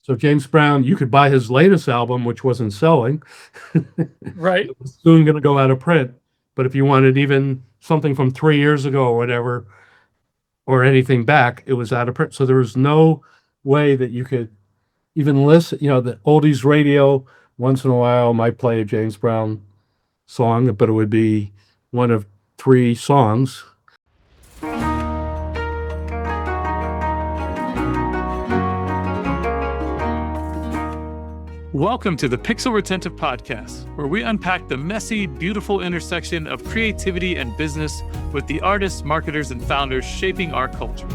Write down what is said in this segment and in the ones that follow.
So James Brown, you could buy his latest album, which wasn't selling. Right. It was soon going to go out of print. But if you wanted even something from 3 years ago or whatever, or anything back, it was out of print. So there was no way that you could even listen. The oldies radio once in a while might play a James Brown song, but it would be one of three songs. Welcome to the Pixel Retentive Podcast, where we unpack the messy, beautiful intersection of creativity and business with the artists, marketers, and founders shaping our culture.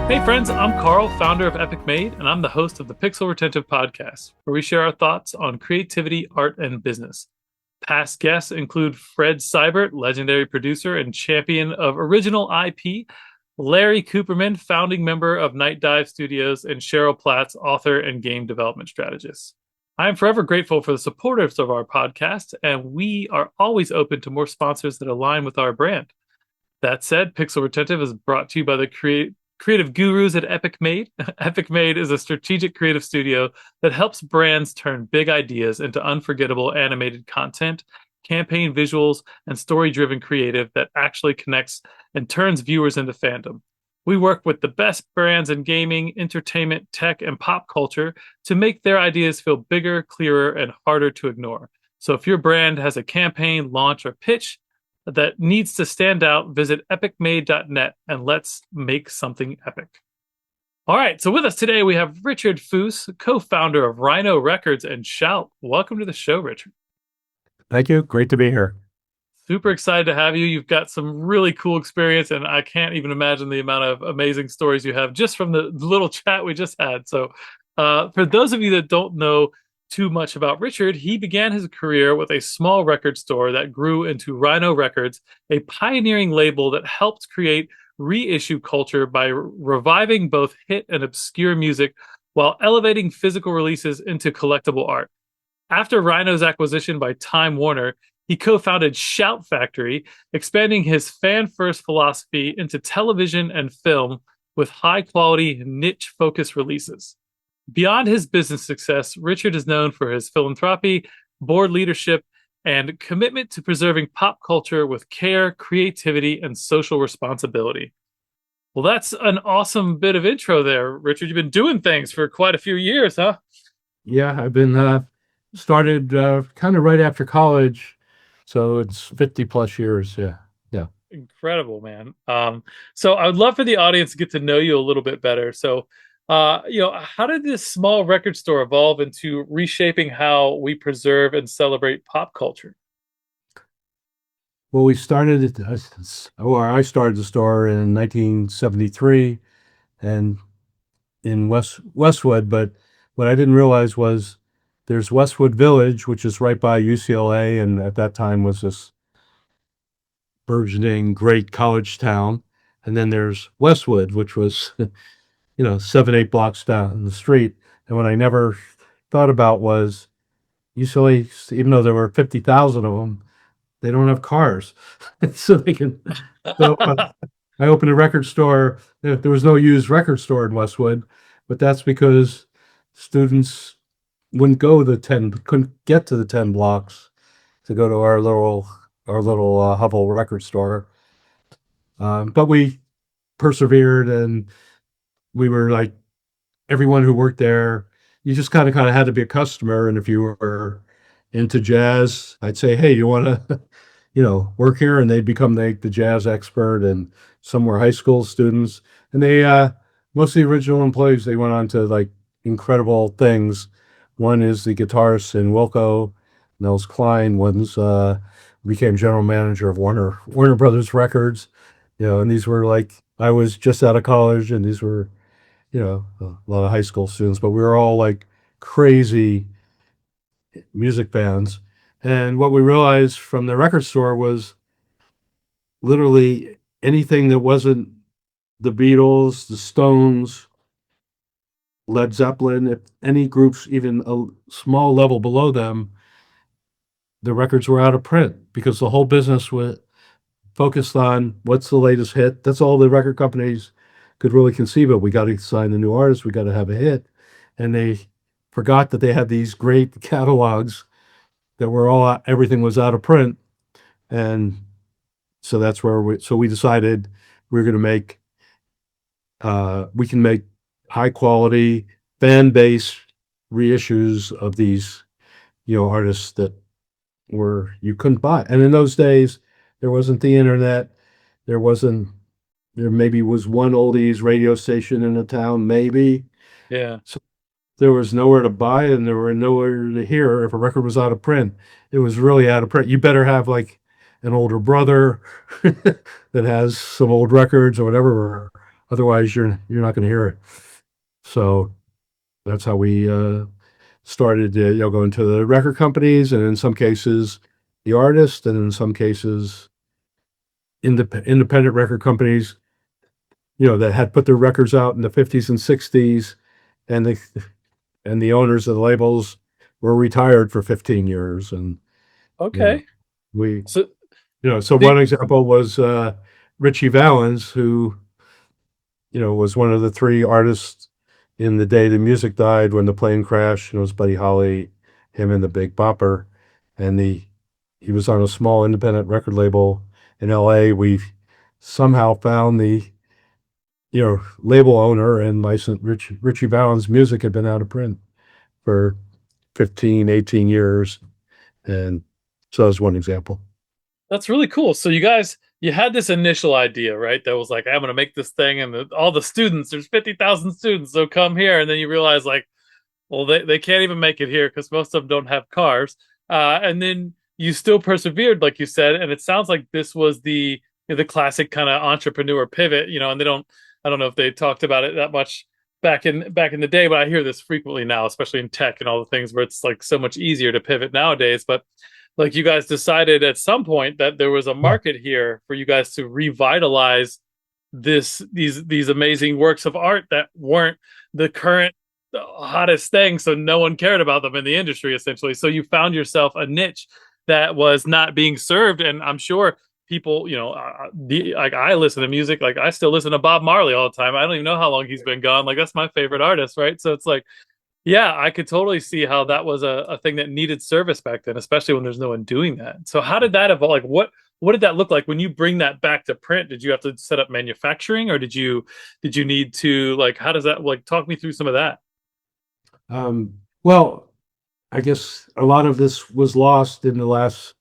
Hey friends, I'm Carl, founder of Epic Made, and I'm the host of the Pixel Retentive Podcast, where we share our thoughts on creativity, art, and business. Past guests include Fred Seibert, legendary producer and champion of original IP, Larry Cooperman, founding member of Night Dive Studios, and Cheryl Platts, author and game development strategist. I am forever grateful for the supporters of our podcast, and we are always open to more sponsors that align with our brand. That said, Pixel Retentive is brought to you by the creative gurus at Epic Made. Epic Made is a strategic creative studio that helps brands turn big ideas into unforgettable animated content, campaign visuals, and story-driven creative that actually connects and turns viewers into fandom. We work with the best brands in gaming, entertainment, tech, and pop culture to make their ideas feel bigger, clearer, and harder to ignore. So if your brand has a campaign, launch, or pitch that needs to stand out, visit epicmade.net and let's make something epic. All right, so with us today, we have Richard Foos, co-founder of Rhino Records and Shout. Welcome to the show, Richard. Thank you. Great to be here. Super excited to have you. You've got some really cool experience, and I can't even imagine the amount of amazing stories you have just from the little chat we just had. So for those of you that don't know too much about Richard, he began his career with a small record store that grew into Rhino Records, a pioneering label that helped create reissue culture by reviving both hit and obscure music while elevating physical releases into collectible art. After Rhino's acquisition by Time Warner, he co-founded Shout Factory, expanding his fan-first philosophy into television and film with high-quality, niche-focused releases. Beyond his business success, Richard is known for his philanthropy, board leadership, and commitment to preserving pop culture with care, creativity, and social responsibility. Well, that's an awesome bit of intro there, Richard. You've been doing things for quite a few years, huh? Yeah, I've been started kind of right after college, so it's 50 plus years. Yeah. Incredible, man. So I would love for the audience to get to know you a little bit better. So, how did this small record store evolve into reshaping how we preserve and celebrate pop culture? Well, I started the store in 1973 and in Westwood, but what I didn't realize was there's Westwood Village, which is right by UCLA, and at that time was this burgeoning great college town. And then there's Westwood, which was, 7, 8 blocks down the street. And what I never thought about was UCLA, even though there were 50,000 of them, they don't have cars. So they can. So I opened a record store. There was no used record store in Westwood, but that's because students couldn't get to the 10 blocks to go to our little Hubble record store. But we persevered, and we were like, everyone who worked there, you just kind of had to be a customer. And if you were into jazz, I'd say, hey, you want to, work here? And they'd become the jazz expert. And some were high school students. And most of the original employees, they went on to like incredible things. One is the guitarist in Wilco, Nels Klein. One's became general manager of Warner Brothers Records. And these were like, I was just out of college, and these were, a lot of high school students, but we were all like crazy music fans. And what we realized from the record store was literally anything that wasn't the Beatles, the Stones, Led Zeppelin, if any groups even a small level below them, the records were out of print because the whole business was focused on what's the latest hit. That's all the record companies could really conceive of. We got to sign a new artist. We got to have a hit. And they forgot that they had these great catalogs that were all, everything was out of print. And so that's where we decided we're going to make, we can make high quality fan based reissues of these, artists that you couldn't buy. And in those days, there wasn't the internet. There wasn't, there maybe was one oldies radio station in the town, maybe. Yeah. So there was nowhere to buy and there were nowhere to hear if a record was out of print. It was really out of print. You better have like an older brother that has some old records or whatever, or otherwise you're not going to hear it. So that's how we started, going to the record companies, and in some cases the artist, and in some cases independent record companies, that had put their records out in the 50s and 60s, and the owners of the labels were retired for 15 years. And Okay. we, So so the one example was Richie Valens, who, was one of the three artists in the day the music died when the plane crashed. And it was Buddy Holly, him and the Big Bopper. And he was on a small independent record label in LA. We somehow found the, label owner and licensed Richie Valens' music had been out of print for 15, 18 years. And so that was one example. That's really cool. So you had this initial idea, right? That was like, I'm going to make this thing, and all the students, there's 50,000 students, so come here. And then you realize, like, well, they can't even make it here because most of them don't have cars. And then you still persevered, like you said. And it sounds like this was the classic kind of entrepreneur pivot, and I don't know if they talked about it that much back in the day, but I hear this frequently now, especially in tech and all the things where it's like so much easier to pivot nowadays. But like, you guys decided at some point that there was a Yeah. market here for you guys to revitalize these amazing works of art that weren't the current hottest thing, so no one cared about them in the industry, essentially. So you found yourself a niche that was not being served. And I'm sure people, like, I listen to music, like I still listen to Bob Marley all the time. I don't even know how long he's been gone. Like, that's my favorite artist, right? So it's like, yeah, I could totally see how that was a thing that needed service back then, especially when there's no one doing that. So how did that evolve? Like, what did that look like when you bring that back to print? Did you have to set up manufacturing, or did you need to, like, how does that, like, talk me through some of that? Well, I guess a lot of this was lost in the last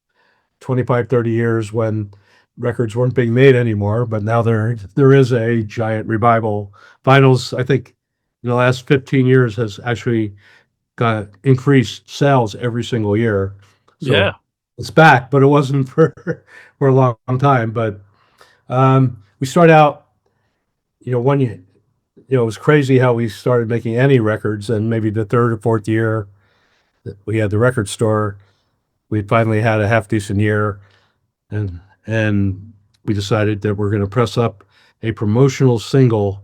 25, 30 years when records weren't being made anymore. But now there is a giant revival. Vinyls, I think, in the last 15 years has actually got increased sales every single year. Yeah. So it's back, but it wasn't for for a long time. But we started out, one it was crazy how we started making any records, and maybe the third or fourth year that we had the record store, we finally had a half decent year, and we decided that we're going to press up a promotional single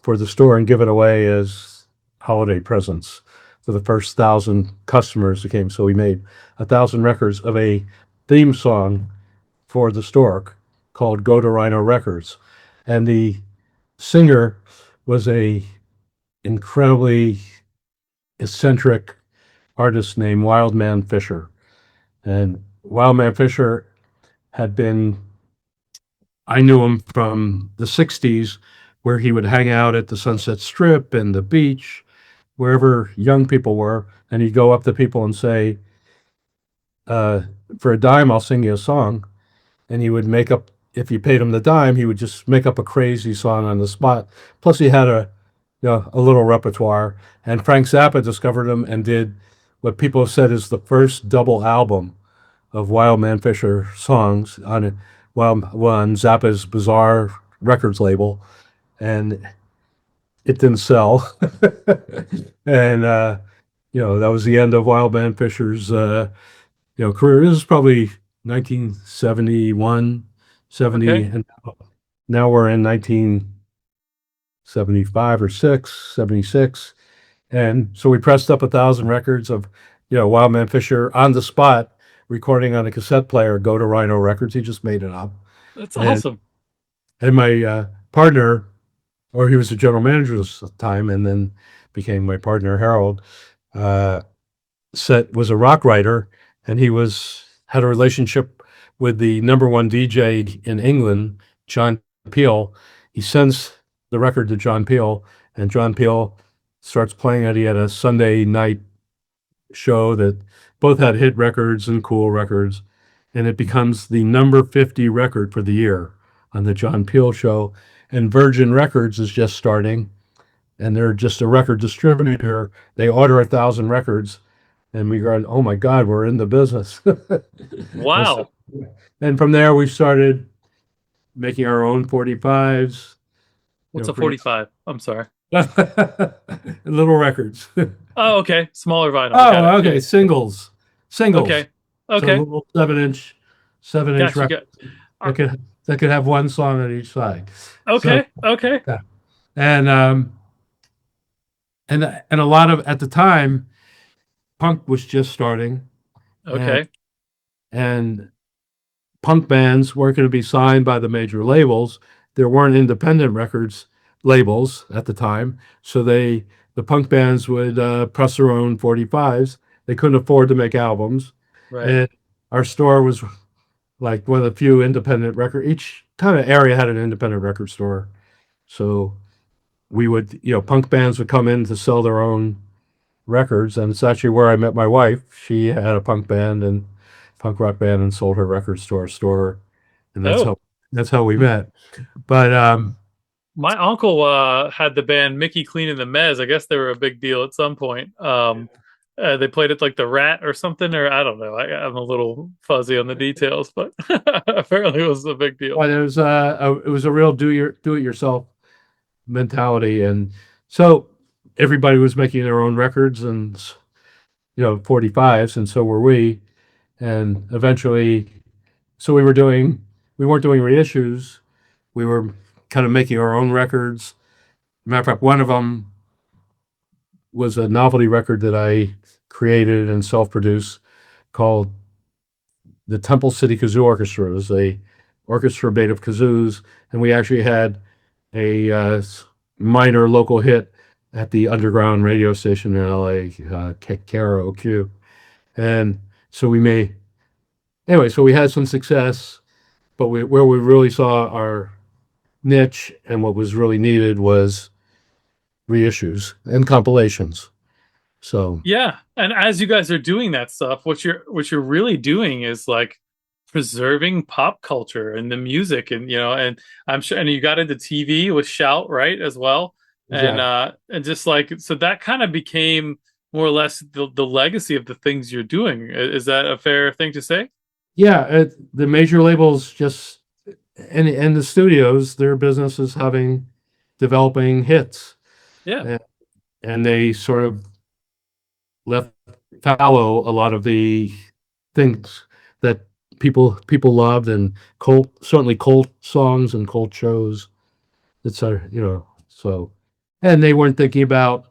for the store and give it away as holiday presents for the first 1,000 customers that came. So we made 1,000 records of a theme song for the store called "Go to Rhino Records," and the singer was a incredibly eccentric artist named Wildman Fisher. And Wildman Fisher had been, I knew him from the 60s, where he would hang out at the Sunset Strip and the beach, wherever young people were. And he'd go up to people and say, uh, for a dime, I'll sing you a song. And he would make up, if you paid him the dime, he would just make up a crazy song on the spot. Plus, he had a little repertoire. And Frank Zappa discovered him and did what people have said is the first double album of Wildman Fisher songs on it, on Zappa's Bizarre Records label, and it didn't sell. And that was the end of Wildman Fisher's career. This is probably 1971, 70, Okay. and now we're in 1975 or 76. And so we pressed up 1,000 records of, Wildman Fisher on the spot, recording on a cassette player, Go to Rhino Records. He just made it up. That's And awesome. my partner or he was the general manager at the time, and then became my partner, Harold. Uh, was a rock writer, and he had a relationship with the number one DJ in England, John Peel. He sends the record to John Peel, and John Peel starts playing it. He had a Sunday night show that both had hit records and cool records, and it becomes the number 50 record for the year on the John Peel show. And Virgin Records is just starting, and they're just a record distributor. They order 1,000 records, and we go, oh my God, we're in the business. and, so, Wow. and from there, we started making our own 45s. What's a 45? I'm sorry. Little records. Oh, okay. Smaller vinyl. Oh, okay. Singles. Okay. So Okay. little 7-inch Gotcha. records that could have one song on each side. Okay. So, Okay. yeah. And a lot of, at the time, punk was just starting. Okay. And punk bands weren't going to be signed by the major labels. There weren't independent records labels at the time, so the punk bands would press their own 45s. They couldn't afford to make albums, Right. and our store was like one of the few independent record. Each kind of area had an independent record store, so we would, punk bands would come in to sell their own records, and it's actually where I met my wife. She had a punk rock band, and sold her records to our store, and that's how we met. But my uncle had the band Mickey Clean and the Mez. I guess they were a big deal at some point. They played it like the Rat or something, or I don't know. I'm a little fuzzy on the details, but apparently it was a big deal. well, it was a real do it yourself mentality, and so everybody was making their own records and 45s, and so were we. And eventually, so we weren't doing reissues. We were kind of making our own records. Matter of fact, one of them was a novelty record that I created and self-produced called the Temple City Kazoo Orchestra. It was a orchestra made of kazoos, and we actually had a minor local hit at the underground radio station in LA, KROQ. And so so we had some success, but where we really saw our niche and what was really needed was reissues and compilations. So Yeah, and as you guys are doing that stuff, what you're really doing is like preserving pop culture and the music, and I'm sure, and you got into TV with Shout, right, as well, exactly. and just like, so that kind of became more or less the legacy of the things you're doing. Is that a fair thing to say? Yeah, the major labels just and the studios, their business is developing hits, Yeah. and they sort of left fallow a lot of the things that people loved, and certainly cult songs and cult shows. It's so, and they weren't thinking about,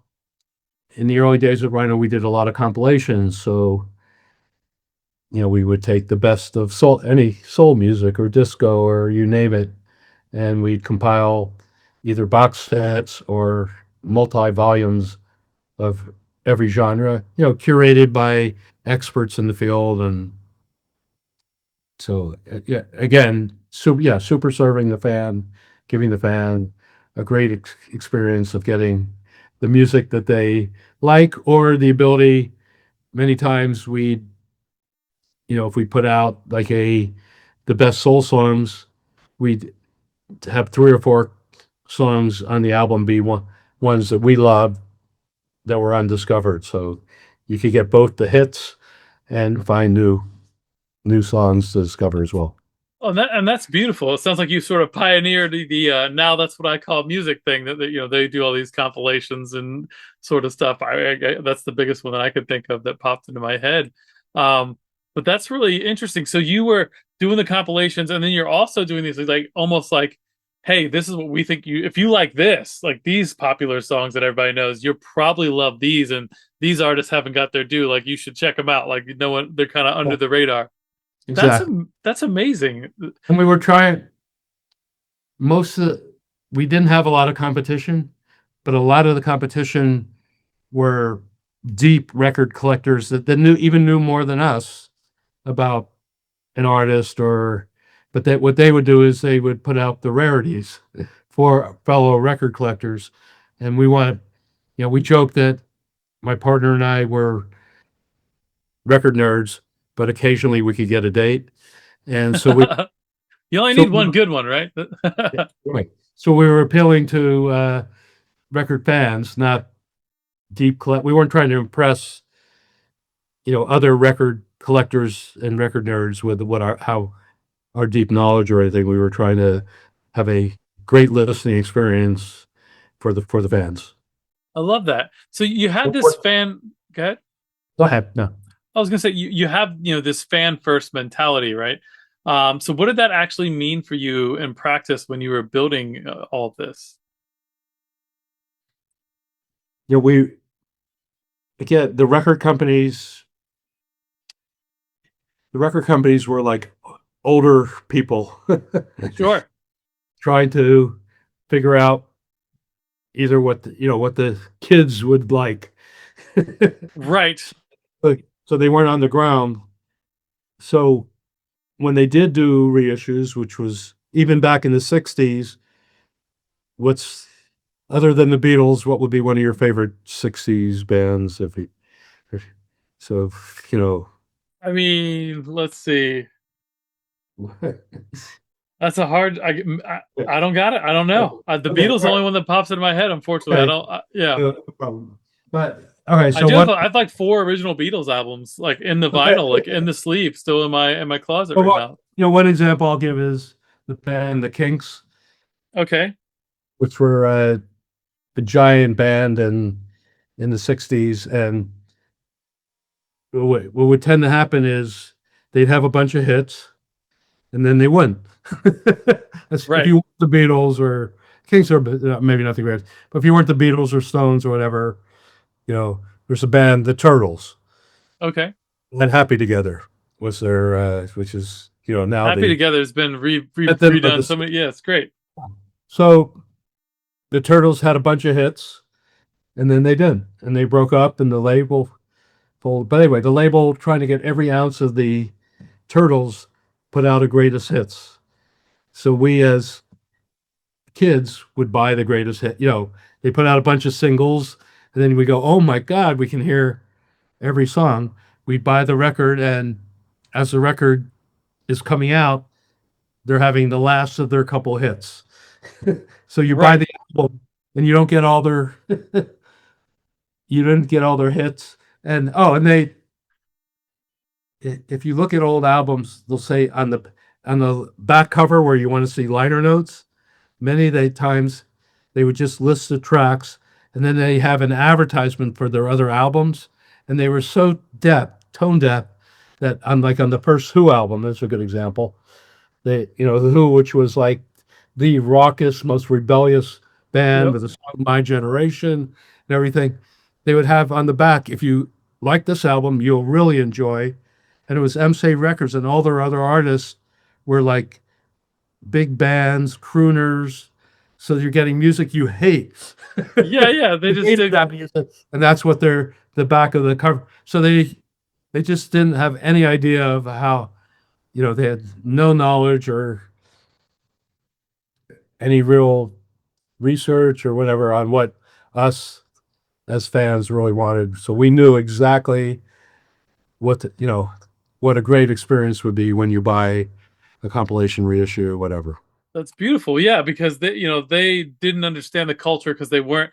in the early days of Rhino, we did a lot of compilations, so we would take the best of any soul music or disco or you name it, and we'd compile either box sets or multi volumes of every genre, curated by experts in the field. And so, yeah, again, super serving the fan, giving the fan a great experience of getting the music that they like, or the ability. Many times if we put out like the best soul songs, we'd have 3 or 4 songs on the album be ones that we love that were undiscovered. So you could get both the hits and find new songs to discover as well. Oh, and that's beautiful. It sounds like you sort of pioneered the now that's what I call music thing, that they do all these compilations and sort of stuff. That's the biggest one that I could think of that popped into my head. But that's really interesting. So you were doing the compilations, and then you're also doing these like almost like, hey, this is what we think if you like this, like these popular songs that everybody knows, you'll probably love these, and these artists haven't got their due. Like you should check them out. Like they're kind of under the radar. Exactly. That's amazing. And we were trying most of we didn't have a lot of competition, but a lot of the competition were deep record collectors that knew more than us about an artist, or but that what they would do is they would put out the rarities for fellow record collectors. And we joked that my partner and I were record nerds, but occasionally we could get a date. And so we You only so need one good one, right? yeah, right. So we were appealing to record fans, not deep collect. We weren't trying to impress, other record collectors and record nerds with what our deep knowledge or anything. We were trying to have a great listening experience for the fans. I love that. So you had So this fan. Go ahead. go ahead. No. I was gonna say you have this fan first mentality, right? So what did that actually mean for you in practice when you were building all of this? We again the record companies were like older people Sure. trying to figure out either what the kids would like. Right. So they weren't on the ground. So when they did do reissues, which was even back in the 60s, what's other than the Beatles, what would be one of your favorite 60s bands? So, you know, I mean, let's see. That's a hard. I don't got it. I don't know. The Okay, Beatles all the right, only one that pops into my head. Unfortunately, I okay, don't. Yeah, no problem. But okay, I so do have. what? I have like four original Beatles albums, like in the Okay, vinyl, like in the sleeve, still in my closet so right what? now. One example I'll give is the band The Kinks, Okay. which were a giant band in the 60s. And what would tend to happen is they'd have a bunch of hits and then they wouldn't. If Right. you want the Beatles or Kings, are maybe nothing great, but if you weren't the Beatles or Stones or whatever, there's a band, the Turtles, Okay. and Happy Together was their, which is, now Happy the, Together has been but redone so many. Yeah, it's great. so the Turtles had a bunch of hits and then they did, and they broke up and the label folded. But anyway, the label trying to get every ounce of the Turtles put out a greatest hits. So we as kids would buy the greatest hit. They put out a bunch of singles, and then we go, "Oh my God, we can hear every song." We buy the record, and as the record is coming out, they're having the last of their couple hits. So you buy Right. the album, and you didn't get all their hits. And if you look at old albums, they'll say on the back cover where you want to see liner notes. Many of the times they would just list the tracks and then they have an advertisement for their other albums. And they were so tone deaf that on the first Who album, that's a good example. The Who, which was like the raucous, most rebellious band Yep. with the song My Generation and everything, they would have on the back, if you like this album, you'll really enjoy. And it was MC Records, and all their other artists were like big bands, crooners. So you're getting music you hate. Yeah. Yeah. They You just hated did. that music, and that's what they're the back of the cover. So they just didn't have any idea of how they had no knowledge or any real research or whatever on what us as fans really wanted. So we knew exactly what a great experience would be when you buy a compilation reissue or whatever. That's beautiful. Yeah, because they didn't understand the culture because they were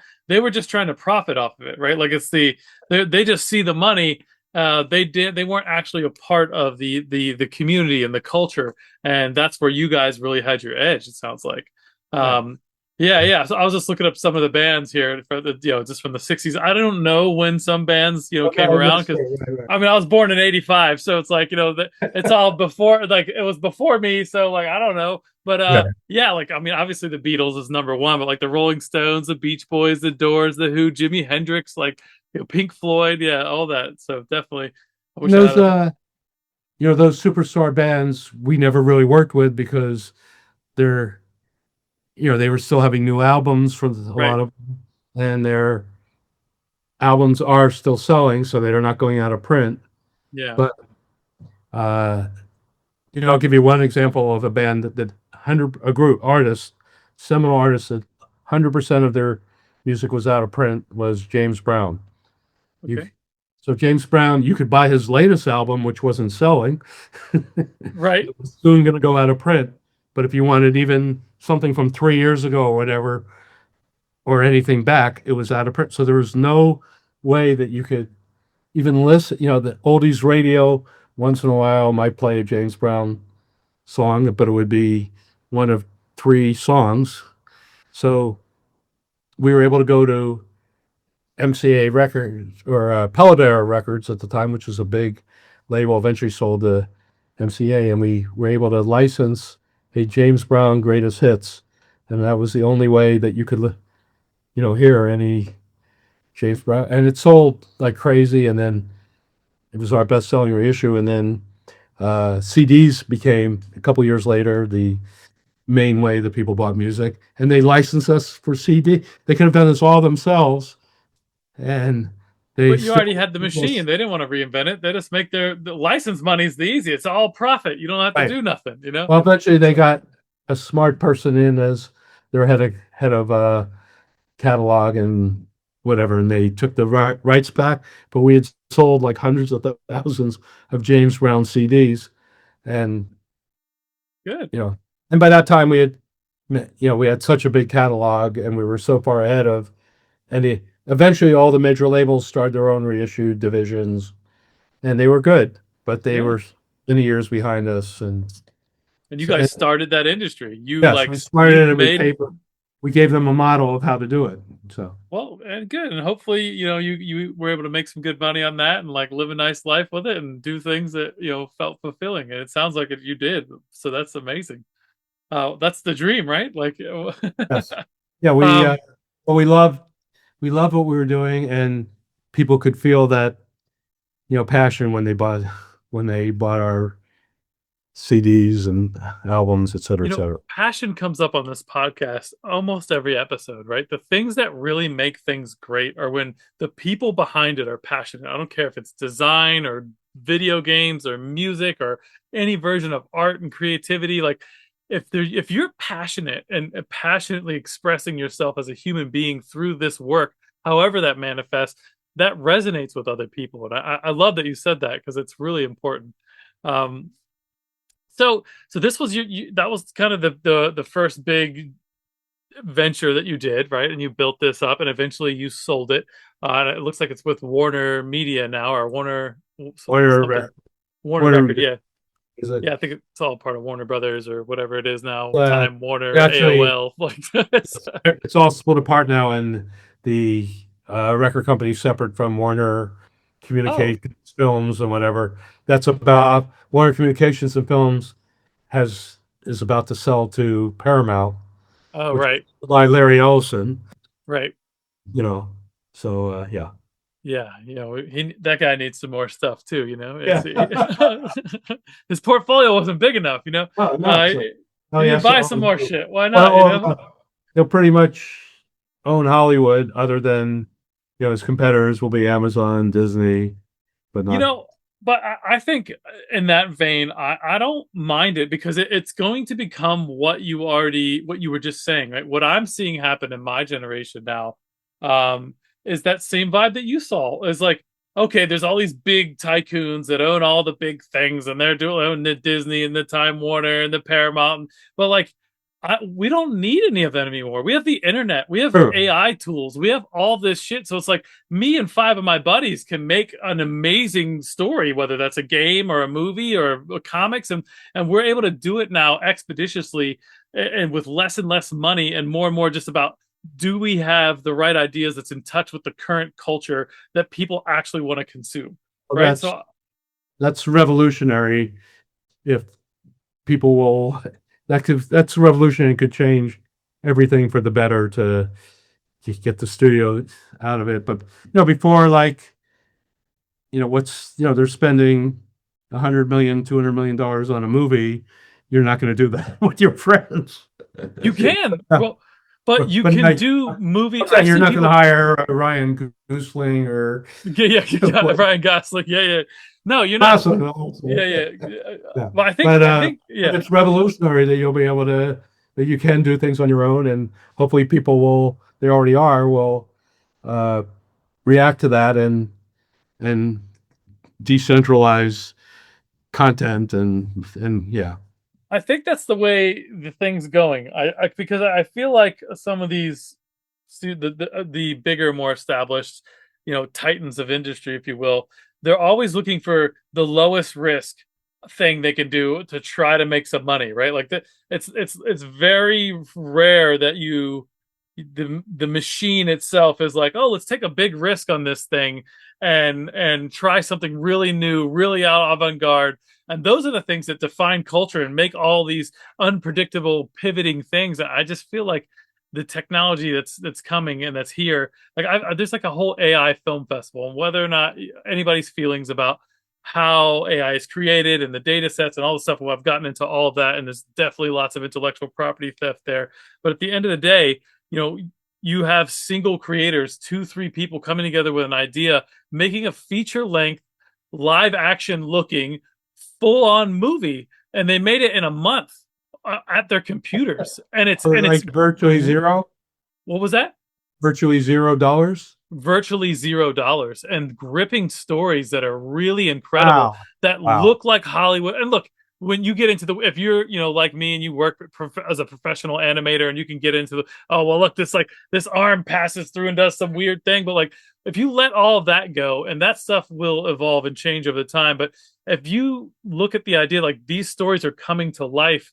just trying to profit off of it, right? Like they just see the money. They weren't actually a part of the community and the culture, and that's where you guys really had your edge. It sounds like. Right. Um, yeah, yeah. So I was just looking up some of the bands here for the just from the '60s. I don't know when some bands came Okay, around yes, because right. I mean I was born in '85, so it's like it's all before, like it was before me, so like I don't know. But Yeah. yeah, like I mean, obviously the Beatles is number one, but like the Rolling Stones, the Beach Boys, the Doors, the Who, Jimi Hendrix, like Pink Floyd, yeah, all that. So definitely, I And wish I had a. those superstar bands we never really worked with because they're they were still having new albums from a Right. lot of, and their albums are still selling, so they're not going out of print. Yeah. But uh, I'll give you one example of a band that 100 a group artists, seminal artists that 100% of their music was out of print was James Brown. You Okay. So James Brown, you could buy his latest album, which wasn't selling. Right. It was soon going to go out of print. But if you wanted even something from 3 years ago or whatever, or anything back, it was out of print. So there was no way that you could even listen. The oldies radio once in a while might play a James Brown song, but it would be one of three songs. So we were able to go to MCA Records or Pelodera Records at the time, which was a big label, eventually sold to MCA, and we were able to license a James Brown Greatest Hits, and that was the only way that you could, hear any James Brown, and it sold like crazy, and then it was our best-selling reissue, and then CDs became a couple years later the main way that people bought music, and they licensed us for CD. They could have done this all themselves, and they But you already still had the machine. They didn't want to reinvent it. They just make the license money's the easy. It's all profit. You don't have to right. do nothing, you know? Well, eventually they got a smart person in as their head of catalog and whatever, and they took the rights back. But we had sold like hundreds of thousands of James Brown CDs, and Good. and by that time we had such a big catalog, and we were so far ahead of, and eventually all the major labels started their own reissue divisions, and they were good, but they Yeah. were many years behind us, and And you so, guys started that industry. You yes, like we started you it, and made we gave them a model of how to do it. So well and good. And hopefully, you were able to make some good money on that and like live a nice life with it and do things that, felt fulfilling. And it sounds like you did. So that's amazing. That's the dream, right? Like yes, yeah, um well, we loved what we were doing, and people could feel that passion when they bought our CDs and albums, et cetera, et cetera. passion comes up on this podcast almost every episode, right? The things that really make things great are when the people behind it are passionate. I don't care if it's design or video games or music or any version of art and creativity. Like if you're passionate and passionately expressing yourself as a human being through this work, however that manifests, that resonates with other people. And I love that you said that because it's really important. Um, so this was that was kind of the first big venture that you did, right? And you built this up, and eventually you sold it. And it looks like it's with Warner Media now, or Warner something. Warner, Warner Warner Record, yeah, is it? yeah. I think it's all part of Warner Brothers or whatever it is now. Uh, Time Warner, Actually, AOL, like this. it's all split apart now, and the record company is separate from Warner Oh, Communications Films and whatever. That's about Warner Communications and Films is about to sell to Paramount, oh, which right, is by Larry Ellison. right. You know, so yeah, Yeah, that guy needs some more stuff too. yeah. It's his portfolio wasn't big enough. Oh no, Uh, so, oh you need to yes. buy some more shit. Why not? They'll pretty much own Hollywood, other than his competitors will be Amazon, Disney, but You not. know, but I think in that vein, I don't mind it because it's going to become what you were just saying, right? What I'm seeing happen in my generation now, is that same vibe that you saw. Is like, okay, there's all these big tycoons that own all the big things, and they're doing own the Disney and the Time Warner and the Paramount, but like we don't need any of that anymore. We have the internet, we have True. AI tools, we have all this shit. So it's like me and five of my buddies can make an amazing story, whether that's a game or a movie or comics, and we're able to do it now expeditiously and with less and less money and more just about do we have the right ideas that's in touch with the current culture that people actually want to consume, Well, right? So that's revolutionary. If people will, that's revolutionary. It could change everything for the better to get the studio out of it. But before, like, they're spending $100 million, $200 million on a movie. you're not going to do that with your friends. You can, Yeah, well, but you but can I, do movie. I'm saying I've you're seen not going to people. hire Ryan Gosling or Yeah, yeah, yeah, what, Ryan Gosling. Yeah, yeah. No, you're not. Gosling also. Yeah, yeah. Yeah. But I But think, but yeah. it's revolutionary that you'll be able to that you can do things on your own, and hopefully people will they already are will uh, react to that and decentralize content and yeah. I think that's the way the thing's going. Because I feel like some of these the bigger, more established, titans of industry, if you will, they're always looking for the lowest risk thing they can do to try to make some money, right? Like it's very rare that the machine itself is like, oh, let's take a big risk on this thing and try something really new, really out avant-garde. And those are the things that define culture and make all these unpredictable pivoting things. I just feel like the technology that's coming and that's here, like there's like a whole AI film festival, and whether or not anybody's feelings about how AI is created and the data sets and all the stuff. Well, I've gotten into all of that, and there's definitely lots of intellectual property theft there. But at the end of the day, you know, you have single creators, 2, 3 people coming together with an idea, making a feature length, live action looking, full on movie, and they made it in a month at their computers. And For like virtually zero, what was that? virtually $0. Virtually $0, and gripping stories that are really incredible, Wow. that Wow. look like Hollywood. And look, when you get into if you're like me and you work as a professional animator, and you can get into oh well, look, this arm passes through and does some weird thing, but like if you let all of that go, and that stuff will evolve and change over time. But if you look at the idea, like these stories are coming to life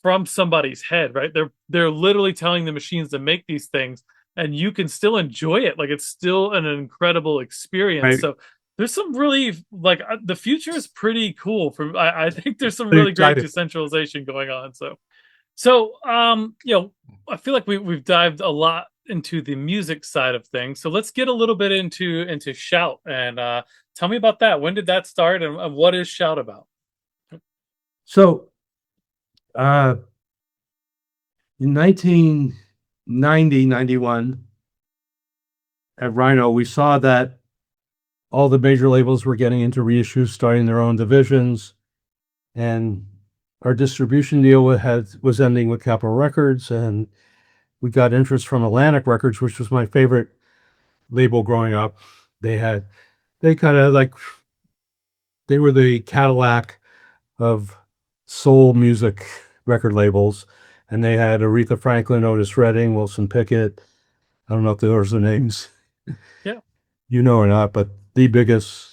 from somebody's head, right? They're literally telling the machines to make these things, and you can still enjoy it. Like it's still an incredible experience. Right. So there's some really the future is pretty cool. I think there's some Pretty really great excited. decentralization going on. I feel like we've dived a lot into the music side of things. So let's get a little bit into Shout, and tell me about that. When did that start, and what is Shout about? So uh in 1990, 91 at Rhino, we saw that all the major labels were getting into reissues, starting their own divisions, and our distribution deal was ending with Capitol Records, and we got interest from Atlantic Records, which was my favorite label growing up. They had they kind of like they were the Cadillac of soul music record labels, and they had Aretha Franklin, Otis Redding, Wilson Pickett. I don't know if those are the names Yeah, you know or not, but the biggest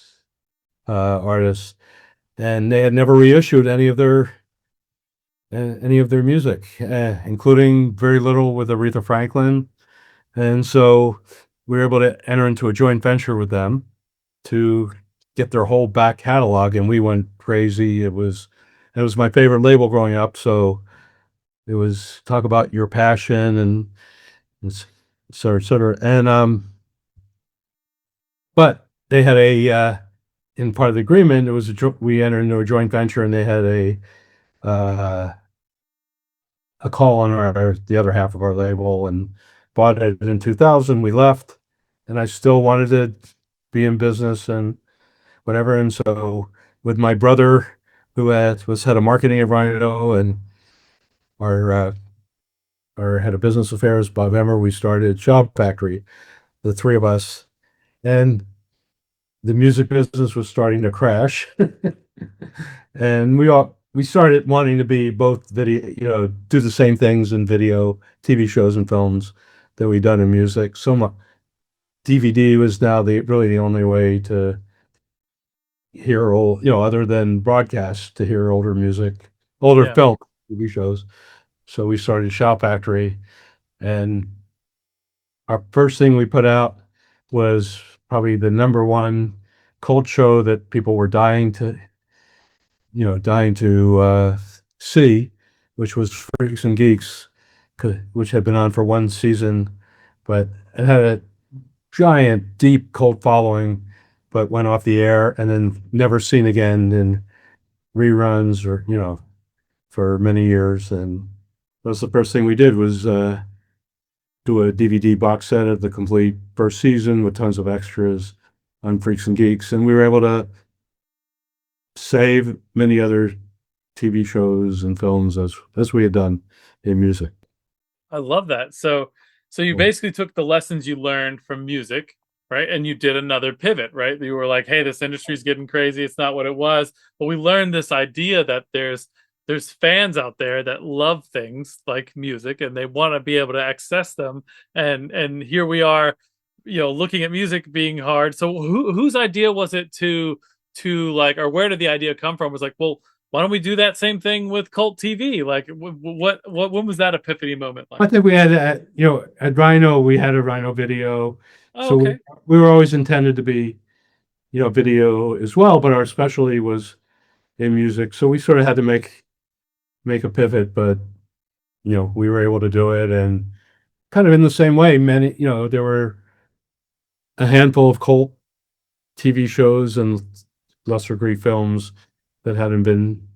artists, and they had never reissued any of their music, including very little with Aretha Franklin. And so we were able to enter into a joint venture with them to get their whole back catalog, and we went crazy. It was my favorite label growing up. So it was talk about your passion and et cetera, et cetera. And but they had in part of the agreement, it was we entered into a joint venture, and they had uh, a call on the other half of our label and bought it in 2000. We left, and I still wanted to be in business and whatever. And so with my brother, who was head of marketing at Rhino, and our uh, our head of business affairs, Bob Emmer, we started Shop Factory, the three of us, and the music business was starting to crash. And we started wanting to be both video, do the same things in video, TV shows and films that we've done in music. So much DVD was now really the only way to hear other than broadcast, to hear older music, older yeah, film TV shows. So we started Shout Factory, and our first thing we put out was probably the number one cult show that people were dying to see, which was Freaks and Geeks, which had been on for one season, but it had a giant, deep cult following, but went off the air and then never seen again in reruns or for many years, and that's the first thing we did was do a DVD box set of the complete first season with tons of extras on Freaks and Geeks, and we were able to save many other TV shows and films as we had done in music. I love that. So you basically took the lessons you learned from music, right? And you did another pivot, right? You were like, hey, this industry's getting crazy. It's not what it was. But we learned this idea that there's fans out there that love things like music and they want to be able to access them. And here we are, looking at music being hard. So whose idea was it to like, or where did the idea come from? It was like, well, why don't we do that same thing with cult TV? Like, what when was that epiphany moment like? I think we had, at Rhino, we had a Rhino video. Oh, So okay. we were always intended to be, video as well, but our specialty was in music. So we sort of had to make a pivot, but, we were able to do it. And kind of in the same way, many, there were a handful of cult TV shows and lesser degree films that hadn't been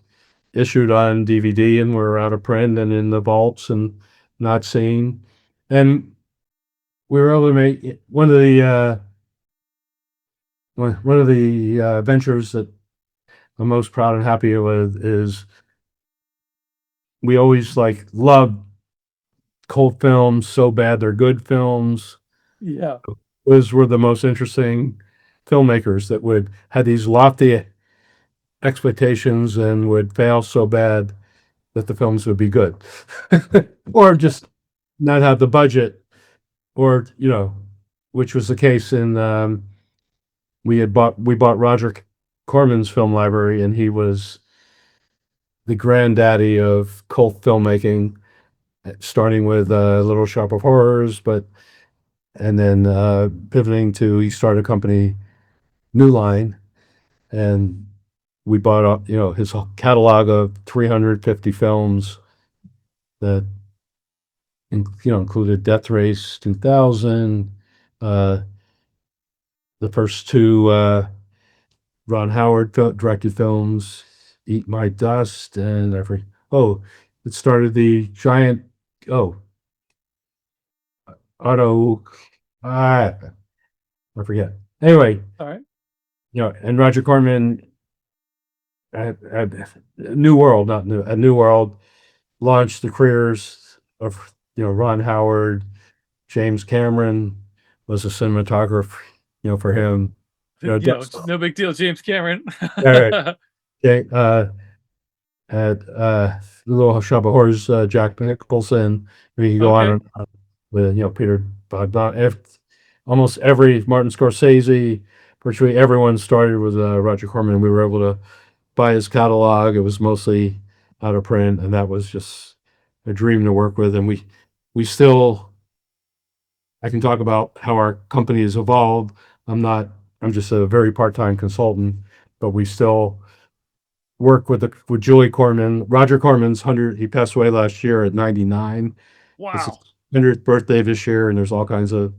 issued on DVD and were out of print and in the vaults and not seen. And we were able to make one of the ventures that I'm most proud and happy with is we always like loved cult films so bad they're good films. Yeah. Those were the most interesting filmmakers that would had these lofty expectations and would fail so bad that the films would be good, or just not have the budget, or which was the case in we bought Roger Corman's film library, and he was the granddaddy of cult filmmaking, starting with Little Shop of Horrors, and then pivoting to he started a company, New Line, and we bought up his whole catalog of 350 films that included Death Race 2000, uh, the first two Ron Howard directed films, Eat My Dust, and it started the giant oh auto I forget. Anyway, All right. and Roger Corman at New World, not new, at New World launched the careers of Ron Howard. James Cameron was a cinematographer, for him. No big deal, James Cameron. All right. Okay, at Little Shop of Horrors, Jack Nicholson. We could go on Okay. and on with Peter Bogdan. Almost every Martin Scorsese, virtually everyone started with Roger Corman. We were able to buy his catalog. It was mostly out of print, and that was just a dream to work with. And we still, I can talk about how our company has evolved. I'm just a very part-time consultant, but we still work with Julie Corman. Roger Corman's 100, he passed away last year at 99. It's his Wow. 100th birthday this year, and there's all kinds of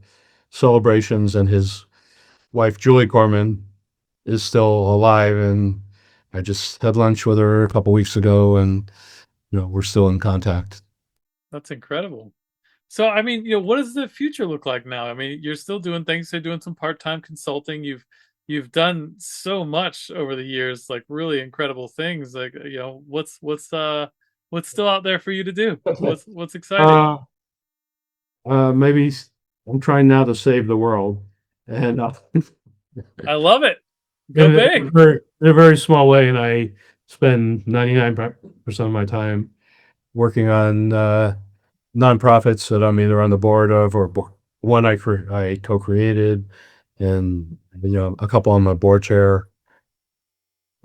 celebrations, and his wife, Julie Corman, is still alive, and I just had lunch with her a couple weeks ago, and we're still in contact. That's incredible. So, I mean, what does the future look like now? I mean, you're still doing things. You're doing some part-time consulting. You've done so much over the years, like really incredible things. Like, what's still out there for you to do? What's exciting? Uh, maybe I'm trying now to save the world, and I love it. Go in big. in a very small way, and I spend 99% of my time working on nonprofits that I'm either on the board of or one I co-created, and a couple on my board chair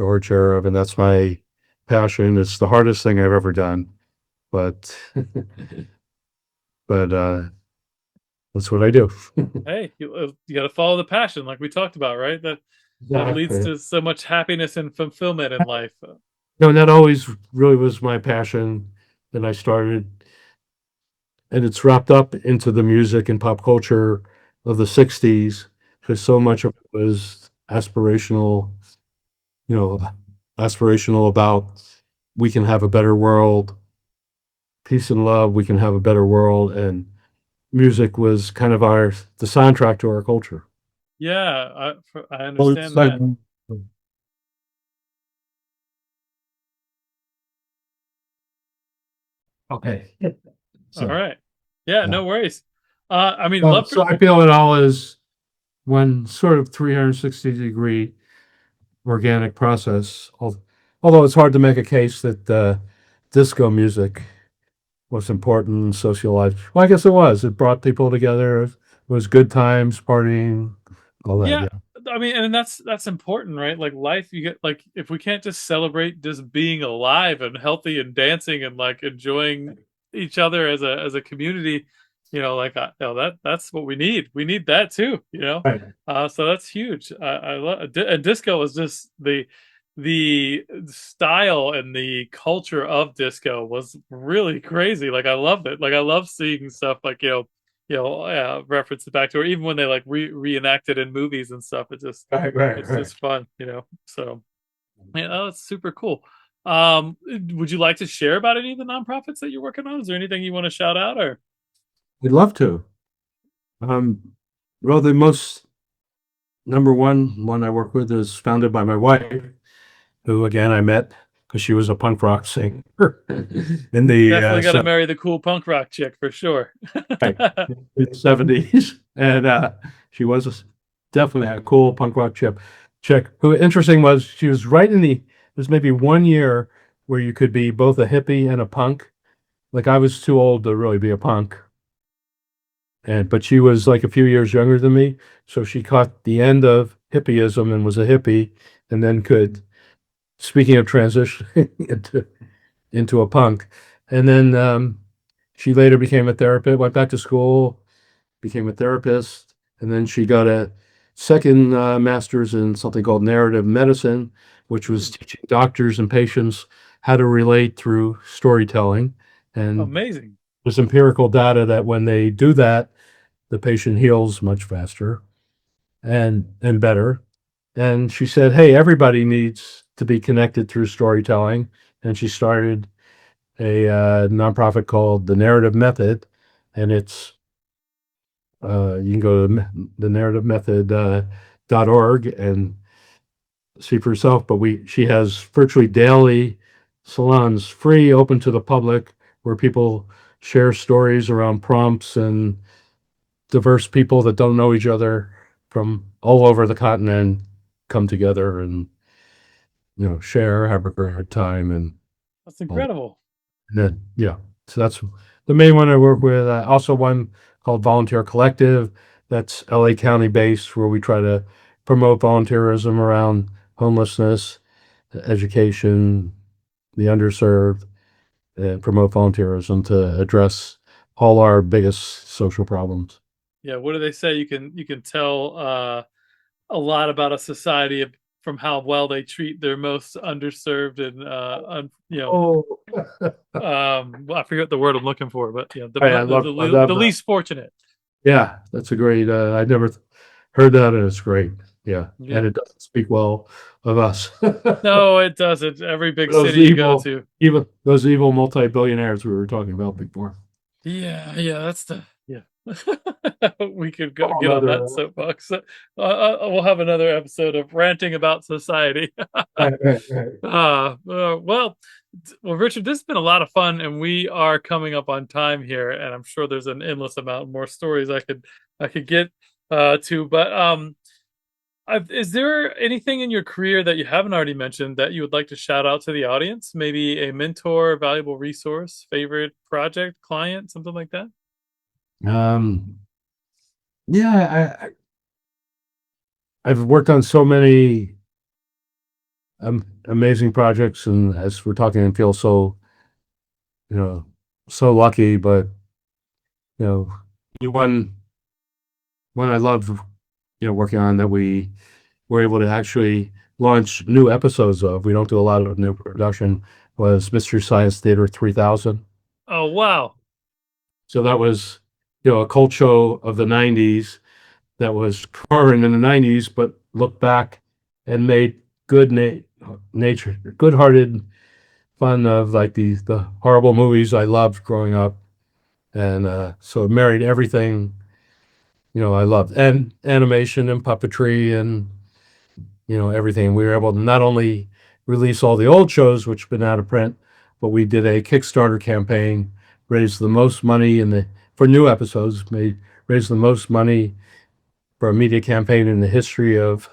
of, and that's my passion. It's the hardest thing I've ever done, but but that's what I do. Hey, you got to follow the passion, like we talked about, right? That leads Exactly. to so much happiness and fulfillment in life. No, and that always really was my passion that I started, and it's wrapped up into the music and pop culture of the 60s, because so much of it was you know, aspirational about we can have a better world, peace and love, we can have a better world. And music was kind of the soundtrack to our culture. Yeah, I Well, it's understand like, that. okay. All So, right. Yeah, yeah. no worries. I mean, So, love for so I feel it all is one sort of 360-degree organic process. Although it's hard to make a case that disco music was important in social life. Well, I guess it was. It brought people together. It was good times, partying, all that. yeah. Yeah. I mean, and that's important, right? Like life, you get like if we can't just celebrate just being alive and healthy and dancing and like enjoying each other as a community, like that's what we need. We need that too, Right. So that's huge. I love and disco is just the style and the culture of disco was really crazy. Like I loved it. Like I love seeing stuff like reference it back to, or even when they like reenact it in movies and stuff. Right. Right. It's Right. just fun. So yeah, that's super cool. Would you like to share about any of the nonprofits that you're working on? Is there anything you want to shout out or? We'd love to. Um, well, the most number one I work with is founded by my wife, who again I met because she was a punk rock singer in the Definitely got to marry the cool punk rock chick for sure. right, in the 70s, and she was definitely a cool punk rock chick. Who interesting was she was right in the there's maybe 1 year where you could be both a hippie and a punk. Like I was too old to really be a punk, and but she was like a few years younger than me, so she caught the end of hippieism and was a hippie, and then could, speaking of transitioning into a punk, and then she later became a therapist, went back to school, became a therapist, and then she got a second master's in something called narrative medicine, which was teaching doctors and patients how to relate through storytelling. And Amazing. there's empirical data that when they do that, the patient heals much faster and better. And she said, "Hey, everybody needs to be connected through storytelling." And she started a nonprofit called the Narrative Method, and it's you can go to the narrative method .org and see for yourself. But she has virtually daily salons, free, open to the public, where people share stories around prompts, and diverse people that don't know each other from all over the continent come together and share, have a great time, and That's all. incredible. And then, yeah, so that's the main one I work with. Also, one called Volunteer Collective, that's LA County based, where we try to promote volunteerism around homelessness, education, the underserved, and promote volunteerism to address all our biggest social problems. Yeah, what do they say? You can tell a lot about a society from how well they treat their most underserved and Oh, well, I forget the word I'm looking for, but yeah, I I love the that. least fortunate. Yeah, that's a great. I never heard that, and it's great. Yeah, Yeah. and it doesn't speak well of us. No, it doesn't. Every big Those city you go evil, to. those evil multi-billionaires we were talking about before. Yeah, that's the yeah. We could go Oh, get on another. that soapbox. We'll have another episode of ranting about society. Right. Well, Richard, this has been a lot of fun, and we are coming up on time here, and I'm sure there's an endless amount more stories I could get to. But is there anything in your career that you haven't already mentioned that you would like to shout out to the audience? Maybe a mentor, valuable resource, favorite project, client, something like that? Um, yeah, I've worked on so many amazing projects, and as we're talking, I feel so you know so lucky. But you know, one I love working on that we were able to actually launch new episodes of. We don't do a lot of new production. Was Mystery Science Theater 3000. Oh, wow. So that was a cult show of the 90s that was current in the 90s, but looked back and made good nature, good-hearted fun of like the horrible movies I loved growing up, and so it married everything I loved, and animation and puppetry and everything. We were able to not only release all the old shows which have been out of print, but we did a Kickstarter campaign, raised the most money for new episodes, raised the most money for a media campaign in the history of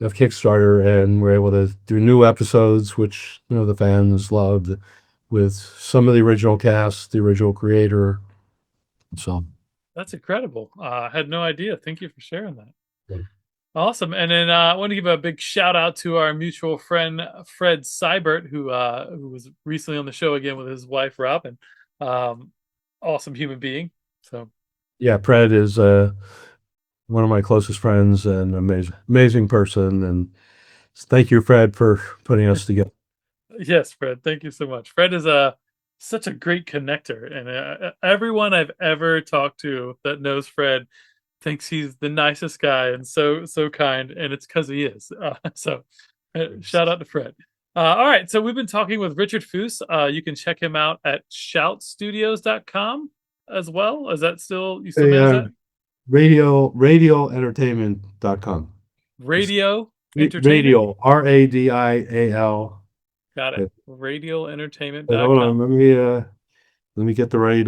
Kickstarter, and we're able to do new episodes, which the fans loved, with some of the original cast, the original creator. So That's incredible. I had no idea. Thank you for sharing that. yeah. Awesome. And then I want to give a big shout out to our mutual friend Fred Seibert, who was recently on the show again with his wife Robin. Awesome human being. So Yeah, Fred is one of my closest friends and amazing person. And thank you, Fred, for putting us together. yes, Fred, thank you so much. Fred is such a great connector, and everyone I've ever talked to that knows Fred thinks he's the nicest guy and so kind, and it's because he is. Shout out to Fred. All right, so we've been talking with Richard Foos. You can check him out at shoutstudios.com as well. Is that still, you still manage that? Radioentertainment.com. Radio Entertainment? Radio, RADIAL. Got it. Radioentertainment.com. Hold on, let me get the right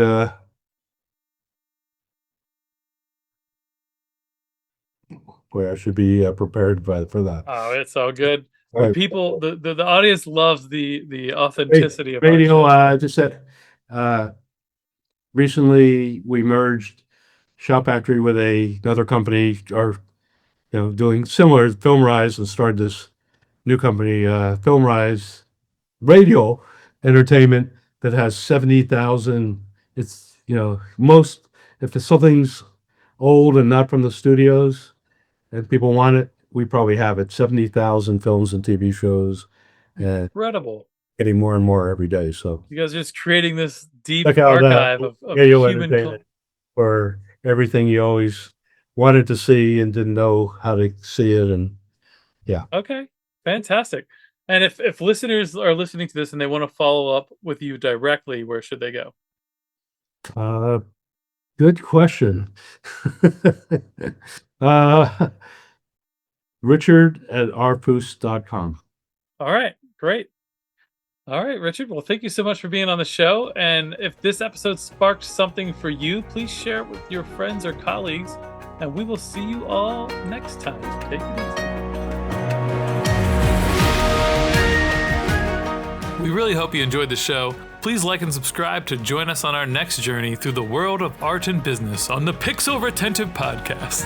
boy, I should be prepared for that. Oh, it's all good. All right. People, the audience loves the authenticity of radio. our show. Just said, recently we merged Shout Factory with another company, or doing similar FilmRise, and started this new company, FilmRise Radio Entertainment, that has 70,000. It's most, if something's old and not from the studios and people want it, we probably have it. 70,000 films and TV shows, and Incredible. getting more and more every day. So You guys are just creating this deep check out archive of Radio human Entertainment for everything you always wanted to see and didn't know how to see it. And Okay, fantastic. And if listeners are listening to this and they want to follow up with you directly, where should they go? Good question. Richard@rpoos.com. All right, great. All right, Richard. Well, thank you so much for being on the show. And if this episode sparked something for you, please share it with your friends or colleagues. And we will see you all next time. Take it easy. We really hope you enjoyed the show. Please like and subscribe to join us on our next journey through the world of art and business on the Pixel Retentive Podcast.